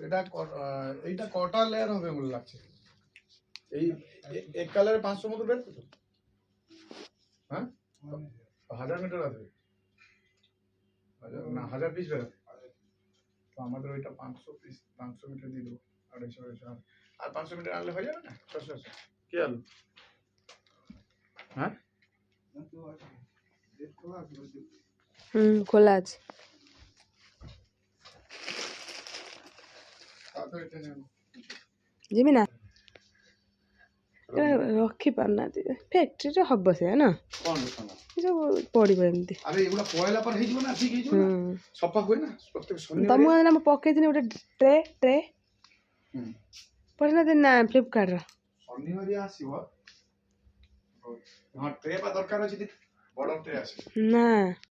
এটা এইটা কটা লেয়ার হবে বলে লাগছে? এই এক কালারে 500 মতো বের তো? হ্যাঁ 1000 মিটার আছে না 1000 পিস বের তো আমাদের ওইটা 500 পিস 500 মিটার দিয়ে দেবো 250 আর 500 মিটার আনলে হয়ে যাবে না 600 কি আলু হ্যাঁ খোলা আছে ଯିବି ନା ରଖି ପାରୁନାହାନ୍ତି ଫ୍ୟାକ୍ଟ୍ରିରେ ହବ ସେଇଆ ନା ସବୁ ପଡ଼ିବ ଏମିତି ଆରେ ଏଗୁଡ଼ା ପଳେଇଲା ପରେ ହେଇଯିବ ନା ଠିକ ହେଇଯିବ ନା ସଫା ହୁଏ ନା ପ୍ରତ୍ୟେକ ତମକୁ ଶନିବାର ମୁଁ ପକେଇଥିଲି ଗୋଟେ ଟ୍ରେ ପଠେଇନଥିଲି ନା ଫ୍ଲିପକାର୍ଟର ଶନିବାରିଆ ଆସିବ ହଁ ଟ୍ରେ ବା ଦରକାର ଅଛି ବଡ଼ ଟ୍ରେ ଆସିବ ନା